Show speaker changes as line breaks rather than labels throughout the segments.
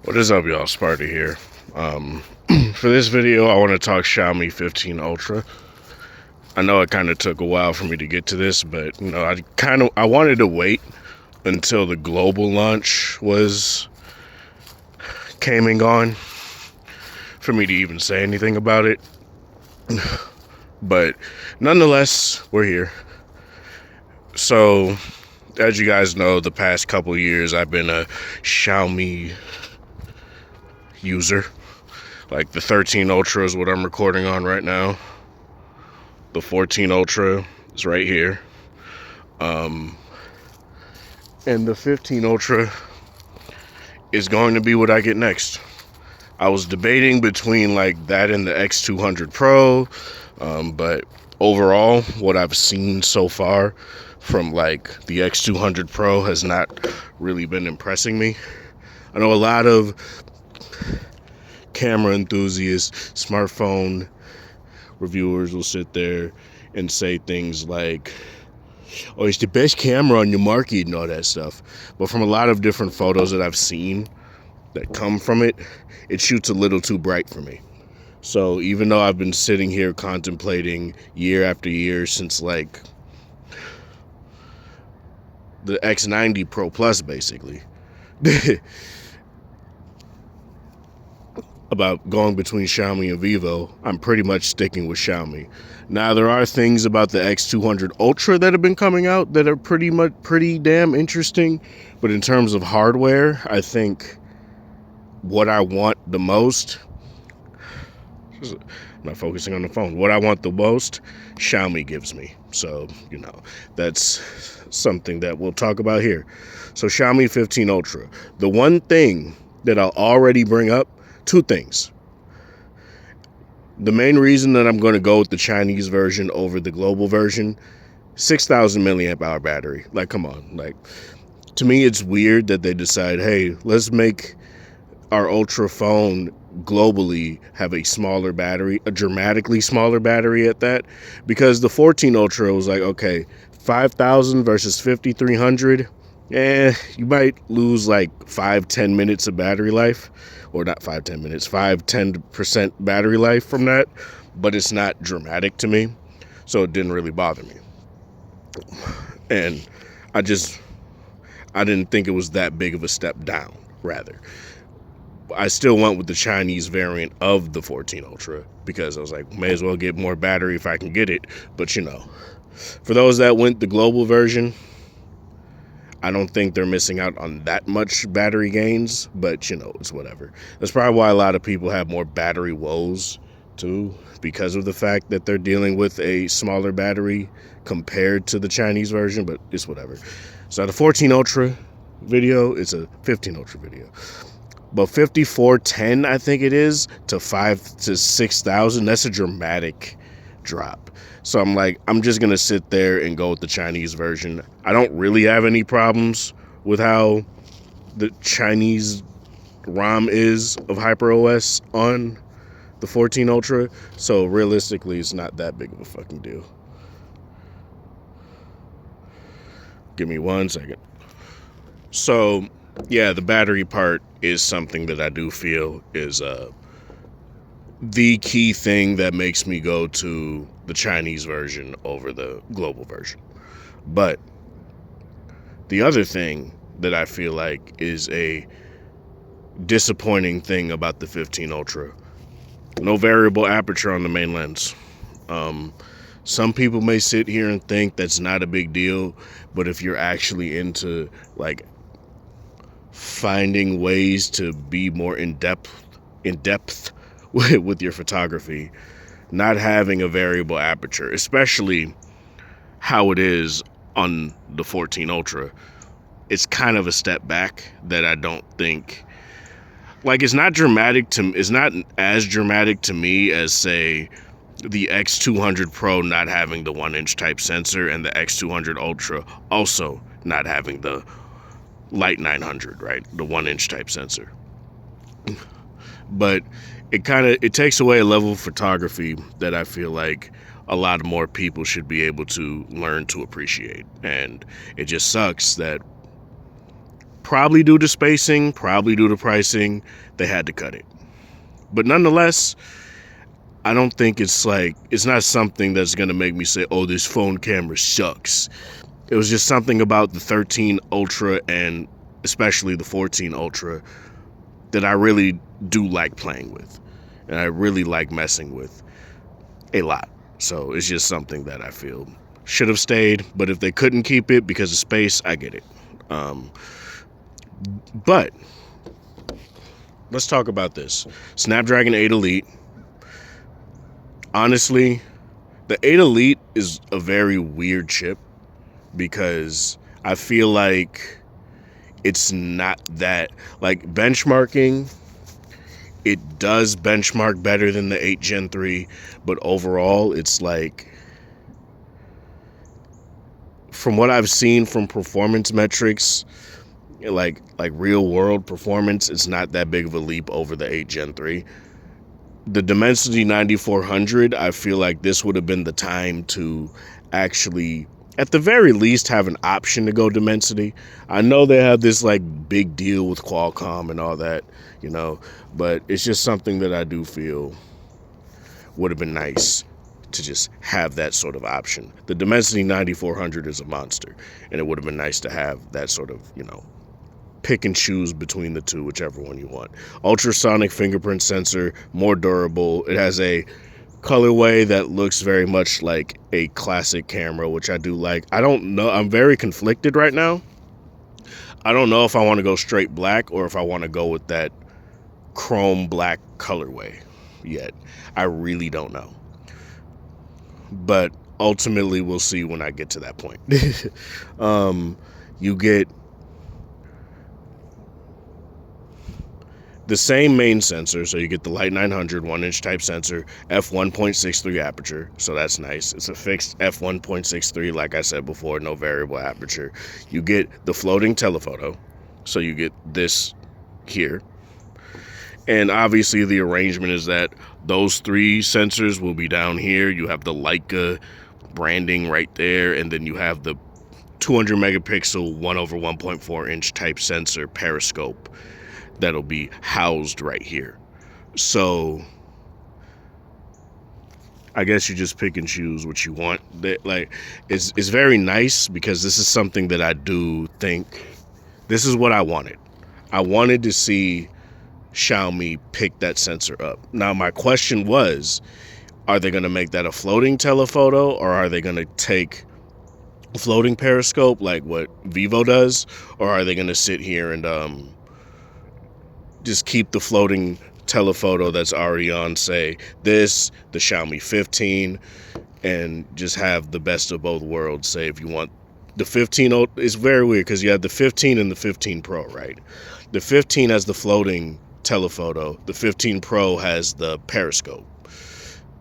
What is up, y'all? Sparta here. For this video, I want to talk Xiaomi 15 Ultra. I know it kind of took a while for me to get to this, but I wanted to wait until the global launch came and gone for me to even say anything about it. But nonetheless, we're here. So, as you guys know, the past couple years, I've been a Xiaomi user. Like the 13 Ultra is what I'm recording on right now. The 14 Ultra is right here. And the 15 Ultra is going to be what I get next. I was debating between like that and the X200 Pro, but overall, what I've seen so far from like the X200 Pro has not really been impressing me. I know a lot of camera enthusiasts, smartphone reviewers will sit there and say things like, oh, it's the best camera on your market and all that stuff. But from a lot of different photos that I've seen that come from it, it shoots a little too bright for me. So even though I've been sitting here contemplating year after year since like the X90 Pro Plus basically, about going between Xiaomi and Vivo, I'm pretty much sticking with Xiaomi. Now, there are things about the X200 Ultra that have been coming out that are pretty damn interesting, but in terms of hardware, I think what I want the most, I'm not focusing on the phone, what I want the most, Xiaomi gives me. So, that's something that we'll talk about here. So Xiaomi 15 Ultra. The one thing that I'll already bring up, two things. The main reason that I'm going to go with the Chinese version over the global version, 6,000 milliamp hour battery. Like, come on. Like, to me, it's weird that they decide, hey, let's make our Ultra phone globally have a smaller battery, a dramatically smaller battery at that. Because the 14 Ultra was like, okay, 5,000 versus 5,300. You might lose like 5-10 minutes of battery life. Or not 5-10 minutes, 5-10% battery life from that, but it's not dramatic to me, so it didn't really bother me. And I didn't think it was that big of a step down, rather. I still went with the Chinese variant of the 14 Ultra because I was like, may as well get more battery if I can get it. But for those that went the global version, I don't think they're missing out on that much battery gains, but it's whatever. That's probably why a lot of people have more battery woes too, because of the fact that they're dealing with a smaller battery compared to the Chinese version, but it's whatever. So the 14 Ultra video, it's a 15 Ultra video. But 5410, I think it is, to 5,000 to 6,000, that's a dramatic drop. So I'm just going to sit there and go with the Chinese version. I don't really have any problems with how the Chinese ROM is of HyperOS on the 14 Ultra. So realistically, it's not that big of a fucking deal. Give me 1 second. So, yeah, the battery part is something that I do feel is the key thing that makes me go to the Chinese version over the global version. But the other thing that I feel like is a disappointing thing about the 15 Ultra, no variable aperture on the main lens. Some people may sit here and think that's not a big deal, but if you're actually into like finding ways to be more in depth with your photography, not having a variable aperture, especially how it is on the 14 Ultra, it's kind of a step back that I don't think, like, it's not as dramatic to me as, say, the X200 Pro not having the 1-inch type sensor and the X200 Ultra also not having the Light 900, right? The 1-inch type sensor. But it takes away a level of photography that I feel like a lot more people should be able to learn to appreciate. And it just sucks that Probably due to spacing, probably due to pricing, they had to cut it. But nonetheless, I don't think it's not something that's going to make me say, oh, this phone camera sucks. It was just something about the 13 Ultra and especially the 14 Ultra that I really do like playing with. And I really like messing with a lot. So it's just something that I feel should have stayed. But if they couldn't keep it because of space, I get it. But let's talk about this. Snapdragon 8 Elite. Honestly, the 8 Elite is a very weird chip because I feel like it's not that, like, benchmarking, it does benchmark better than the 8 Gen 3, but overall it's like, from what I've seen from performance metrics, like real world performance, it's not that big of a leap over the 8 Gen 3. The Dimensity 9400, I feel like this would have been the time to actually, at the very least, have an option to go Dimensity. I know they have this like big deal with Qualcomm and all that, but it's just something that I do feel would have been nice to just have that sort of option. The Dimensity 9400 is a monster, and it would have been nice to have that sort of, pick and choose between the two, whichever one you want. Ultrasonic fingerprint sensor, more durable. It has a colorway that looks very much like a classic camera, which I do like. I don't know. I'm very conflicted right now. I don't know if I want to go straight black or if I want to go with that chrome black colorway yet. I really don't know. But ultimately, we'll see when I get to that point. You get the same main sensor, so you get the Light 900 1-inch type sensor, f1.63 aperture, so that's nice. It's a fixed f1.63, like I said before, no variable aperture. You get the floating telephoto, so you get this here. And obviously the arrangement is that those three sensors will be down here. You have the Leica branding right there, and then you have the 200 megapixel 1/1.4 inch type sensor periscope that'll be housed right here. So I guess you just pick and choose what you want. It's very nice because this is something that I do think, this is what I wanted. I wanted to see Xiaomi pick that sensor up. Now my question was, are they going to make that a floating telephoto, or are they going to take a floating periscope like what Vivo does, or are they going to sit here and just keep the floating telephoto that's already on, say, the Xiaomi 15, and just have the best of both worlds? Say if you want the 15, it's very weird because you have the 15 and the 15 Pro, right? The 15 has the floating telephoto. The 15 Pro has the periscope.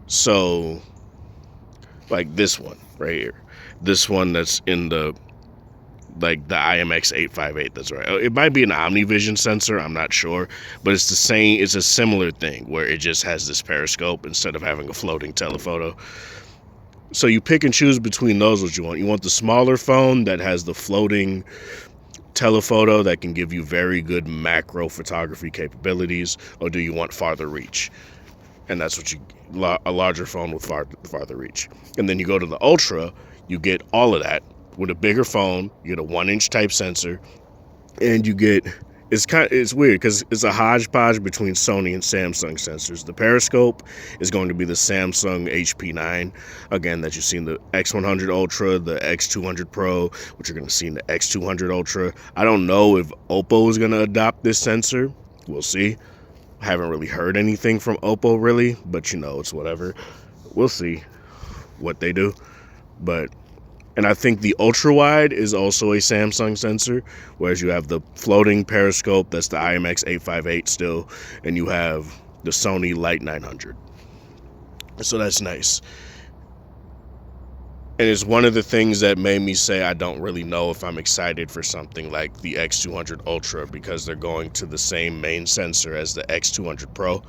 So, like this one right here. This one that's in the IMX 858, that's right. It might be an OmniVision sensor, I'm not sure, but it's the same, it's a similar thing where it just has this periscope instead of having a floating telephoto. So you pick and choose between those what you want. You want the smaller phone that has the floating telephoto that can give you very good macro photography capabilities, or do you want farther reach? And that's what a larger phone with farther reach. And then you go to the Ultra, you get all of that with a bigger phone. You get a 1-inch type sensor, and you get, it's weird because it's a hodgepodge between Sony and Samsung sensors. The periscope is going to be the Samsung HP9, again, that you see in the X100 Ultra, the X200 Pro, which you're going to see in the X200 Ultra. I don't know if Oppo is going to adopt this sensor. We'll see. I haven't really heard anything from Oppo really, but it's whatever. We'll see what they do. And I think the ultra wide is also a Samsung sensor, whereas you have the floating periscope, that's the IMX 858 still, and you have the Sony Light 900. So that's nice. And it's one of the things that made me say I don't really know if I'm excited for something like the X200 Ultra, because they're going to the same main sensor as the X200 Pro.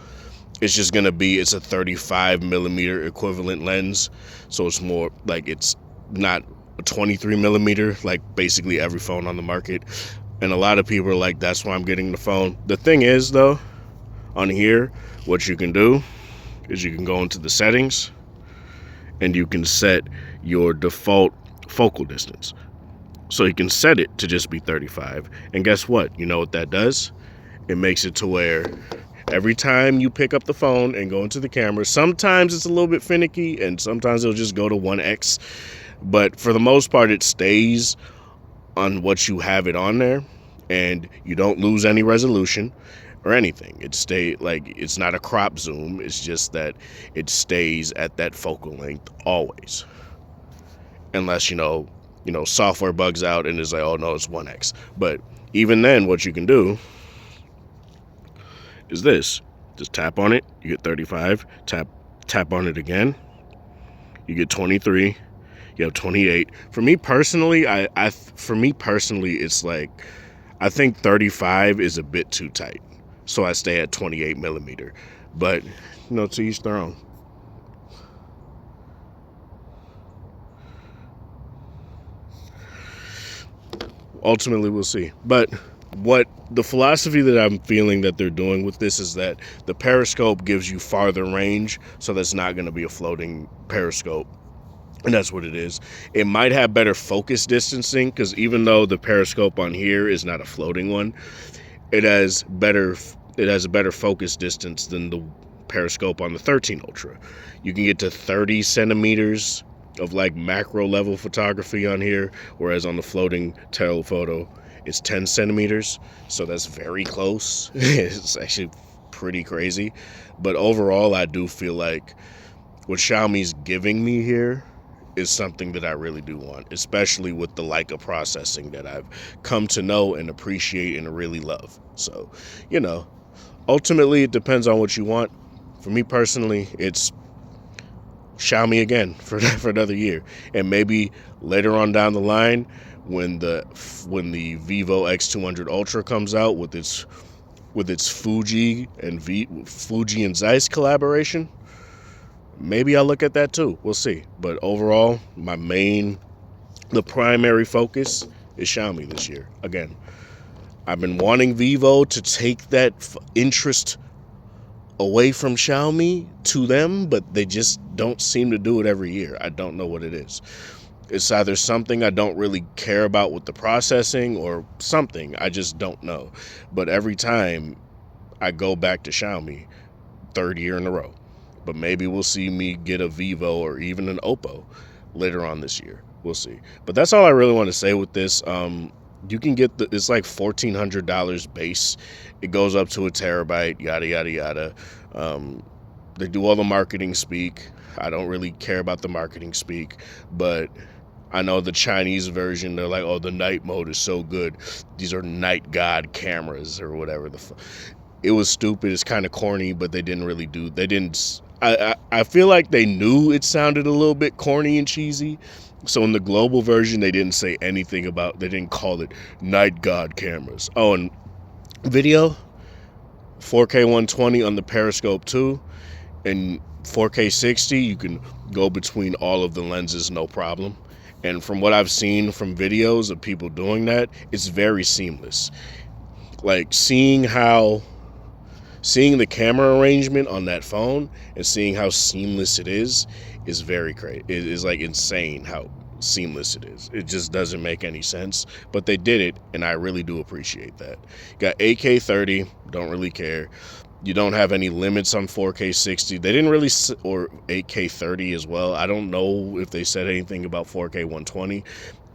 It's just going to be, it's a 35 millimeter equivalent lens. So it's more like, it's not a 23 millimeter like basically every phone on the market. And a lot of people are like, that's why I'm getting the phone. The thing is, though, on here, what you can do is you can go into the settings and you can set your default focal distance. So you can set it to just be 35. And guess what? You know what that does? It makes it to where every time you pick up the phone and go into the camera, sometimes it's a little bit finicky and sometimes it'll just go to 1x. But for the most part, it stays on what you have it on there, and you don't lose any resolution or anything. It's not a crop zoom. It's just that it stays at that focal length always. Unless, software bugs out and is like, oh no, it's 1x. But even then, what you can do is this. Just tap on it, you get 35. Tap on it again, you get 23. You have 28. For me personally, it's like, I think 35 is a bit too tight. So I stay at 28 millimeter. But, to each their own. Ultimately, we'll see. But what the philosophy that I'm feeling that they're doing with this is that the periscope gives you farther range. So that's not going to be a floating periscope. And that's what it is. It might have better focus distancing, because even though the periscope on here is not a floating one, it has a better focus distance than the periscope on the 13 Ultra. You can get to 30 centimeters of like macro level photography on here, whereas on the floating telephoto it's 10 centimeters. So that's very close. It's actually pretty crazy. But overall, I do feel like what Xiaomi's giving me here is something that I really do want, especially with the Leica processing that I've come to know and appreciate and really love. So, ultimately it depends on what you want. For me personally, it's Xiaomi again for another year. And maybe later on down the line, when the Vivo X200 Ultra comes out with its Fuji and Zeiss collaboration, maybe I'll look at that too. We'll see. But overall, the primary focus is Xiaomi this year. Again, I've been wanting Vivo to take that interest away from Xiaomi to them, but they just don't seem to do it every year. I don't know what it is. It's either something I don't really care about with the processing or something. I just don't know. But every time I go back to Xiaomi, third year in a row. But maybe we'll see me get a Vivo or even an Oppo later on this year. We'll see. But that's all I really want to say with this. You can get it's like $1,400 base. It goes up to a terabyte, yada, yada, yada. They do all the marketing speak. I don't really care about the marketing speak, but I know the Chinese version, they're like, oh, the night mode is so good. These are night god cameras or whatever. It was stupid. It's kind of corny, but they didn't. I feel like they knew it sounded a little bit corny and cheesy. So in the global version, they didn't say anything they didn't call it night god cameras. Oh, and video, 4K 120 on the periscope too. And 4K 60, you can go between all of the lenses, no problem. And from what I've seen from videos of people doing that, it's very seamless. Like seeing the camera arrangement on that phone and seeing how seamless it is very great. It is like insane how seamless it is. It just doesn't make any sense, but they did it, and I really do appreciate that. Got 8K 30, don't really care. You don't have any limits on 4K 60. They didn't really, or 8K 30 as well. I don't know if they said anything about 4K 120,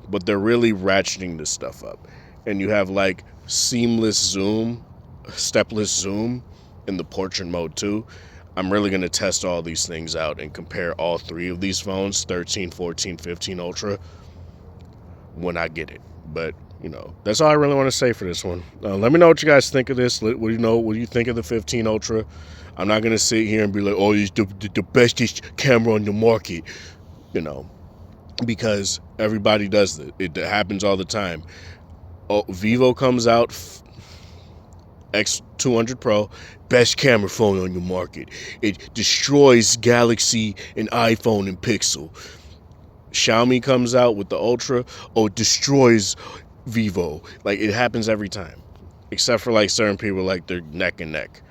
but they're really ratcheting this stuff up. And you have like seamless zoom, stepless zoom in the portrait mode too. I'm really going to test all these things out and compare all three of these phones, 13, 14, 15 Ultra, when I get it. But, that's all I really want to say for this one. Let me know what you guys think of this. What do you think of the 15 Ultra? I'm not going to sit here and be like, oh, it's the bestest camera on the market, because everybody does it. It happens all the time. Oh, Vivo comes out, X200 Pro, best camera phone on the market. It destroys Galaxy and iPhone and Pixel. Xiaomi comes out with the Ultra, it destroys Vivo. Like, it happens every time, except for like certain people, like they're neck and neck.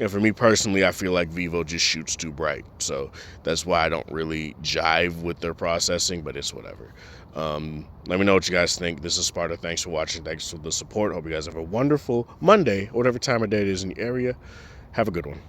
And for me personally, I feel like Vivo just shoots too bright, so that's why I don't really jive with their processing. But it's whatever. Let me know what you guys think. This is Sparta. Thanks for watching. Thanks for the support. Hope you guys have a wonderful Monday, or whatever time of day it is in your area. Have a good one.